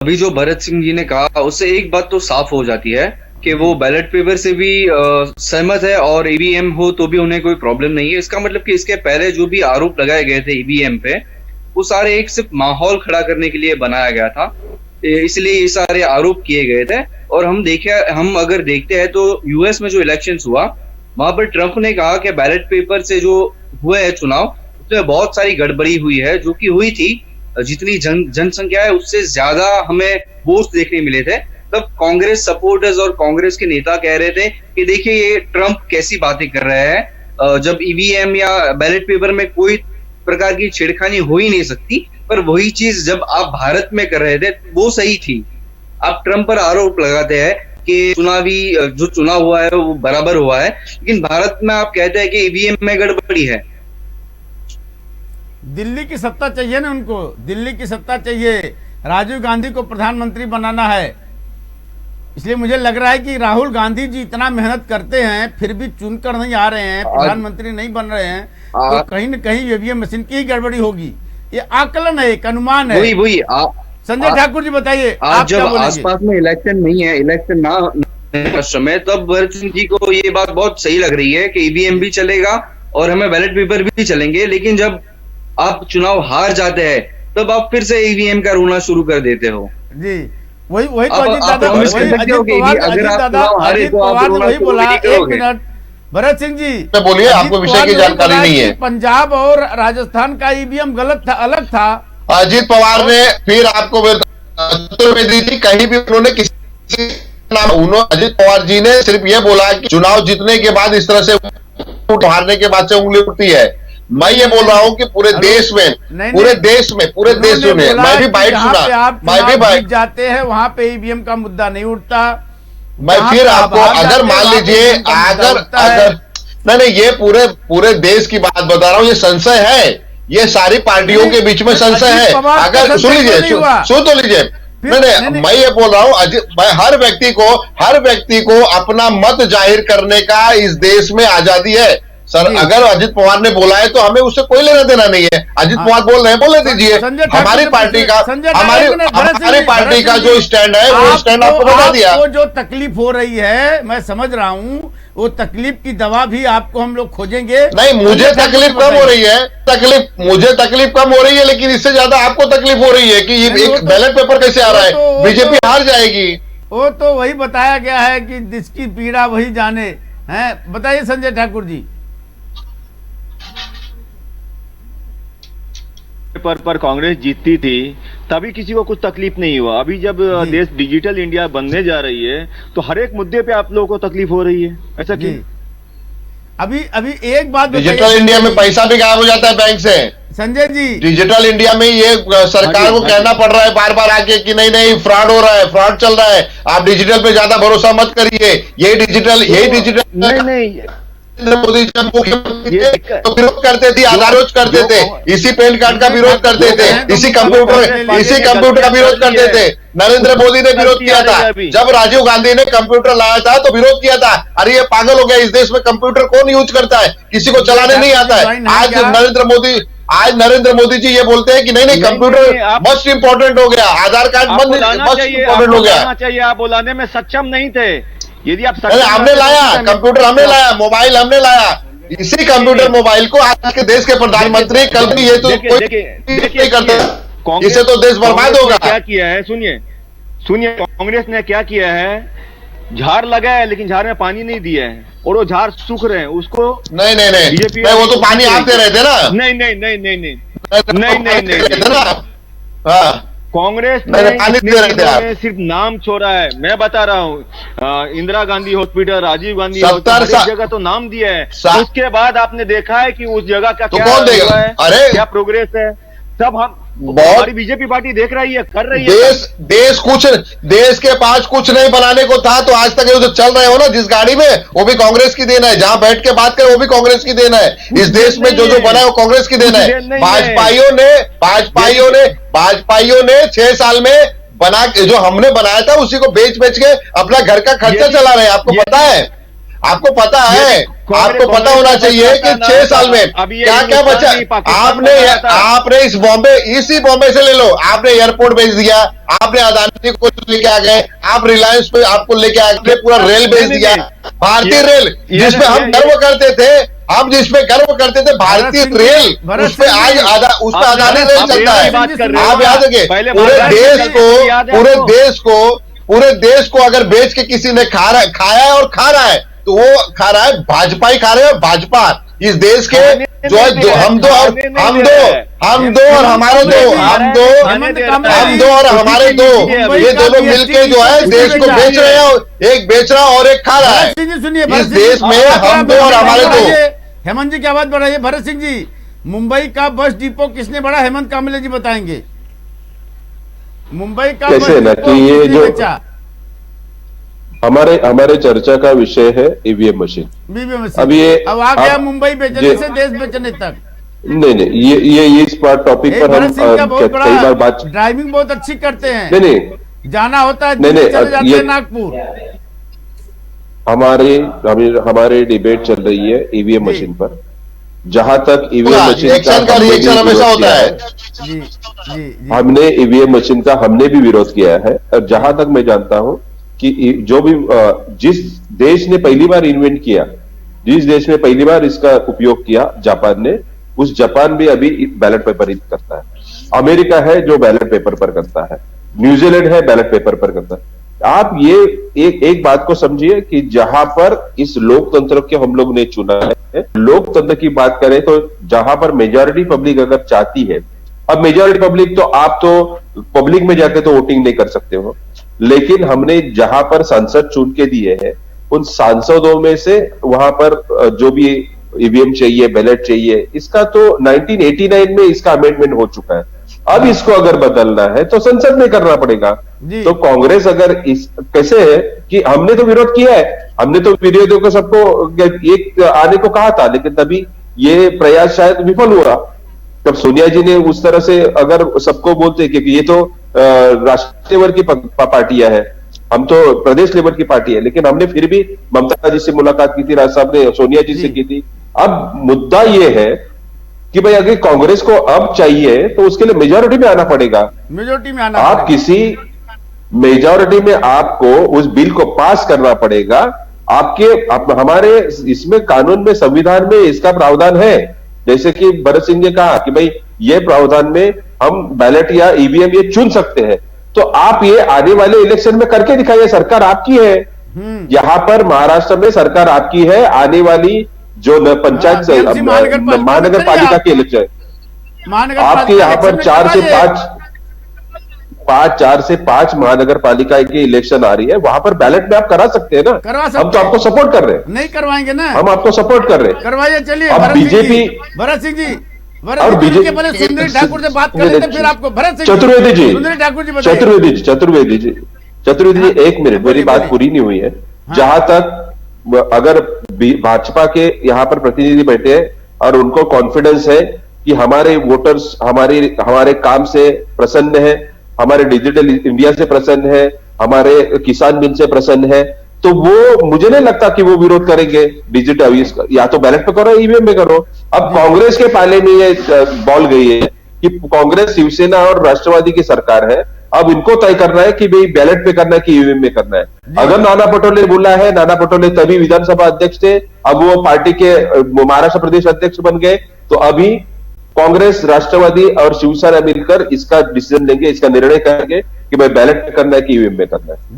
अभी जो भरत सिंह जी ने कहा उससे एक बात तो साफ हो जाती है कि वो बैलेट पेपर से भी सहमत है और ईवीएम हो तो भी उन्हें कोई प्रॉब्लम नहीं है। इसका मतलब कि इसके पहले जो भी आरोप लगाए गए थे ईवीएम पे, वो सारे एक सिर्फ माहौल खड़ा करने के लिए बनाया गया था, इसलिए ये सारे आरोप किए गए थे। और हम अगर देखते हैं तो यूएस में जो इलेक्शंस हुआ, वहां पर ट्रंप ने कहा कि बैलेट पेपर से जो हुए है चुनाव, उसमें बहुत सारी गड़बड़ी हुई है, जो कि हुई थी। जितनी जनसंख्या है उससे ज्यादा हमें वोट्स देखने मिले थे। तब कांग्रेस सपोर्टर्स और कांग्रेस के नेता कह रहे थे कि देखिए ये ट्रंप कैसी बातें कर रहे हैं, जब ईवीएम या बैलेट पेपर में कोई प्रकार की छेड़खानी हो ही नहीं सकती। पर वही चीज जब आप भारत में कर रहे थे वो सही थी। आप ट्रंप पर आरोप लगाते हैं कि जो चुनाव हुआ है वो बराबर हुआ है, लेकिन भारत में आप कहते हैं कि ईवीएम में गड़बड़ी है। दिल्ली की सत्ता चाहिए ना उनको, दिल्ली की सत्ता चाहिए। राजीव गांधी को प्रधानमंत्री बनाना है, इसलिए मुझे लग रहा है कि राहुल गांधी जी इतना मेहनत करते हैं फिर भी चुनकर नहीं आ रहे हैं, प्रधानमंत्री नहीं बन रहे हैं, तो कहीं न कहीं ईवीएम मशीन की ही गड़बड़ी होगी। ये आकलन है, एक अनुमान है। वही संजय ठाकुर जी बताइए, आप जब आसपास में इलेक्शन नहीं है, इलेक्शन ना समय, तब भरत सिंह जी को ये बात बहुत सही लग रही है कि ईवीएम भी चलेगा और हमें बैलेट पेपर भी चलेंगे। लेकिन जब आप चुनाव हार जाते हैं तब आप फिर से ईवीएम का रोना शुरू कर देते हो। जी वही तो अजीत दादा वही बोला। एक मिनट भरत सिंह जी बोलिए, आपको विषय की जानकारी नहीं है। पंजाब और राजस्थान का ईवीएम गलत था, अलग था। अजीत पवार ने फिर आपको कहीं भी उन्होंने किसी नाम, अजीत पवार जी ने सिर्फ ये बोला कि चुनाव जीतने के बाद इस तरह से हारने के बाद से उंगली उठती है। मैं ये बोल रहा हूँ कि पूरे देश में मैं भी बाइट सुना, मैं भी बाइट जाते हैं वहां पे ईवीएम का मुद्दा नहीं उठता। मैं फिर आपको अगर मान लीजिए अगर नहीं, ये पूरे देश की बात बता रहा हूँ। ये संशय है, ये सारी पार्टियों के बीच में संशय है। अगर सुन लीजिए, सुन तो लीजिए। नहीं, मैं ये बोल रहा हूँ हर व्यक्ति को अपना मत जाहिर करने का इस देश में आजादी है सर। अगर अजित पवार ने बोला है तो हमें उससे कोई लेना देना नहीं है। अजित पवार बोल रहे हैं, बोलने दीजिए। हमारी पार्टी का जो स्टैंड है वो स्टैंड आपको बता दिया। वो जो तकलीफ हो रही है मैं समझ रहा हूँ, वो तकलीफ की दवा भी आपको हम लोग खोजेंगे। नहीं, मुझे तकलीफ कम हो रही है, मुझे तकलीफ कम हो रही है, लेकिन इससे ज्यादा आपको तकलीफ हो रही है कि ये एक बैलेट पेपर कैसे आ रहा है, बीजेपी हार जाएगी। वो तो वही बताया गया है कि जिसकी पीड़ा वही जाने। हैं, बताइए संजय ठाकुर जी। पर कांग्रेस जीतती थी तभी किसी को कुछ तकलीफ नहीं हुआ। अभी जब देश डिजिटल इंडिया बनने जा रही है तो हर एक मुद्दे पे आप लोगों को तकलीफ हो रही है, ऐसा क्यों? अभी एक बात, डिजिटल इंडिया में पैसा भी गायब हो जाता है बैंक से। संजय जी, डिजिटल इंडिया में ये सरकार को कहना पड़ रहा है बार बार आके कि नहीं फ्रॉड हो रहा है, फ्रॉड चल रहा है, आप डिजिटल पे ज्यादा भरोसा मत करिए। यही डिजिटल नहीं मोदी जब मुख्यमंत्री तो विरोध करते थे, आधार करते थे, इसी पैन कार्ड का विरोध करते थे, इसी कंप्यूटर का विरोध करते थे। नरेंद्र मोदी ने विरोध किया था। जब राजीव गांधी ने कंप्यूटर लाया था तो विरोध किया था, अरे ये पागल हो गया, इस देश में कंप्यूटर कौन यूज करता है, किसी को चलाने नहीं आता है। आज नरेंद्र मोदी जी ये बोलते हैं कि नहीं कंप्यूटर मस्ट इंपॉर्टेंट हो गया, आधार कार्ड मस्ट इंपॉर्टेंट हो गया। आप बुलाने में सक्षम नहीं थे। यदि आप हमने लाया कंप्यूटर, हमने लाया मोबाइल, हमने लाया इसी कंप्यूटर मोबाइल को आज के देश के प्रधानमंत्री कल भी ये तो कोई नहीं करते, इससे तो देश बर्बाद होगा। क्या किया है, सुनिए कांग्रेस ने क्या किया है, झाड़ लगा है लेकिन झाड़ में पानी नहीं दिया है और वो झाड़ सूख रहे हैं, उसको नहीं वो तो पानी आप दे रहे थे ना। नहीं कांग्रेस ने सिर्फ नाम छोड़ा है। मैं बता रहा हूँ, इंदिरा गांधी हॉस्पिटल, राजीव गांधी हॉस्पिटल, जगह तो नाम दिया है। उसके बाद आपने देखा है कि उस जगह का क्या हुआ है, क्या प्रोग्रेस है, सब हमारी बीजेपी पार्टी देख रही है, कर रही है। देश के पास कुछ नहीं बनाने को था तो आज तक ये जो चल रहे हो ना जिस गाड़ी में, वो भी कांग्रेस की देन है। जहां बैठ के बात करें वो भी कांग्रेस की देन है। इस देश में जो बना है वो कांग्रेस की देन है। भाजपाइयों ने 6 साल में जो हमने बनाया था उसी को बेच के अपना घर का खर्चा चला रहे हैं, आपको पता है। आपको पता है, आपको पता होना चाहिए कि 6 साल में क्या क्या बचा। आपने इसी बॉम्बे से ले लो, आपने एयरपोर्ट भेज दिया, आपने अदानी को लेके आ गए, आप रिलायंस पे आपको लेके आ गए, पूरा रेल भेज दिया, भारतीय रेल जिसपे हम गर्व करते थे, हम जिसपे गर्व करते थे भारतीय रेल, उस पे आज उस पे अदानी रेल चलता है। आप याद रखिए, पूरे देश को अगर बेच के किसी ने खाया है और खा रहा है, तो वो खा रहा है भाजपा ही खा रहे हैं, भाजपा इस देश के जो है, हम दो और हमारे दो, ये दोनों मिलके जो है देश को बेच रहे हैं, एक बेच रहा और एक खा रहा है। इस देश में हम दो और हमारे दो। हेमंत जी की आवाज बढ़ाइए। भरत सिंह जी, मुंबई का बस डिपो किसने बढ़ा, हेमंत कामले जी बताएंगे। मुंबई का कैसे ना कि ये जो हमारे चर्चा का विषय है ईवीएम मशीन। अब ये अब आ गया मुंबई बेचने से देश बेचने तक। नहीं, ये इस टॉपिक पर हम कई बार बात। ड्राइविंग बहुत अच्छी करते हैं। नहीं, जाना होता है, नहीं, चले जाते हैं नागपुर। हमारे डिबेट चल रही है ईवीएम मशीन पर। जहां तक ईवीएम मशीन का रिएक्शन हमेशा होता है, हमने ईवीएम मशीन का हमने भी विरोध किया है। और जहां तक मैं जानता हूं कि जो भी जिस देश ने पहली बार इन्वेंट किया, जिस देश ने पहली बार इसका उपयोग किया, जापान ने, उस जापान भी अभी बैलेट पेपर ही करता है। अमेरिका है जो बैलेट पेपर पर करता है, न्यूजीलैंड है बैलेट पेपर पर करता है। आप ये एक बात को समझिए कि जहां पर इस लोकतंत्र के हम लोग ने चुना है, लोकतंत्र की बात करें तो जहां पर मेजॉरिटी पब्लिक अगर चाहती है, अब मेजॉरिटी पब्लिक तो आप तो पब्लिक में जाके तो वोटिंग नहीं कर सकते हो, लेकिन हमने जहां पर सांसद चुन के दिए हैं, उन सांसदों में से वहां पर जो भी ईवीएम चाहिए, बैलेट चाहिए, इसका तो 1989 में इसका अमेंडमेंट हो चुका है। अब इसको अगर बदलना है तो संसद में करना पड़ेगा। तो कांग्रेस अगर कैसे है कि हमने तो विरोध किया है, हमने तो विरोधियों को सबको एक आने को कहा था, लेकिन तभी ये प्रयास शायद विफल हुआ। तब सोनिया जी ने उस तरह से अगर सबको बोलते क्योंकि ये तो राष्ट्रीय लेवल की पार्टियां है, हम तो प्रदेश लेवल की पार्टी है, लेकिन हमने फिर भी ममता जी से मुलाकात की थी, राज साहब ने सोनिया जी से की थी। अब मुद्दा ये है कि भाई अगर कांग्रेस को अब चाहिए तो उसके लिए मेजॉरिटी में आना पड़ेगा। मेजॉरिटी में आना आप किसी मेजॉरिटी में आपको उस बिल को पास करना पड़ेगा। हमारे इसमें कानून में, संविधान में इसका प्रावधान है। जैसे कि भरत सिंह ने कहा कि भाई ये प्रावधान में हम बैलेट या ईवीएम ये चुन सकते हैं, तो आप ये आने वाले इलेक्शन में करके दिखाइए। सरकार आपकी है, यहां पर महाराष्ट्र में सरकार आपकी है। आने वाली जो पंचायत महानगर पालिका के इलेक्शन, आपके यहाँ पर 4 से 5 महानगर पालिका की इलेक्शन आ रही है, वहां पर बैलेट में आप करा सकते हैं ना। हम तो आपको सपोर्ट कर रहे हैं। नहीं करवाएंगे ना, हम आपको सपोर्ट कर रहे हैं। करवाइए। चलिए अब बीजेपी भरत सिंह जी, और बीजेपी पहले सुंदरी ठाकुर से बात कर लेते, फिर आपको भरत सिंह चतुर्वेदी जी, सुंदरी ठाकुर जी, चतुर्वेदी जी 1 मिनट, मेरी बात पूरी नहीं हुई है। जहां तक अगर भाजपा के यहां पर प्रतिनिधि बैठे हैं और उनको कॉन्फिडेंस है कि हमारे वोटर्स हमारे काम से प्रसन्न है, हमारे डिजिटल इंडिया से प्रसन्न है, हमारे किसान बिल से प्रसन्न है, तो वो मुझे नहीं लगता कि वो विरोध करेंगे डिजिटल। या तो बैलेट पे करो, ईवीएम में करो। अब कांग्रेस के पाले में ये बॉल गई है कि कांग्रेस, शिवसेना और राष्ट्रवादी की सरकार है। अब इनको तय करना है कि भाई बैलेट पे करना है कि ईवीएम में करना है। अगर नाना पटोले बोला है, नाना पटोले तभी विधानसभा अध्यक्ष थे, अब वो पार्टी के महाराष्ट्र प्रदेश अध्यक्ष बन गए, तो अभी कांग्रेस, राष्ट्रवादी और शिवसेना मिलकर इसका डिसीजन लेंगे, इसका निर्णय करेंगे कि भाई बैलेट पे करना है कि ईवीएम में करना है।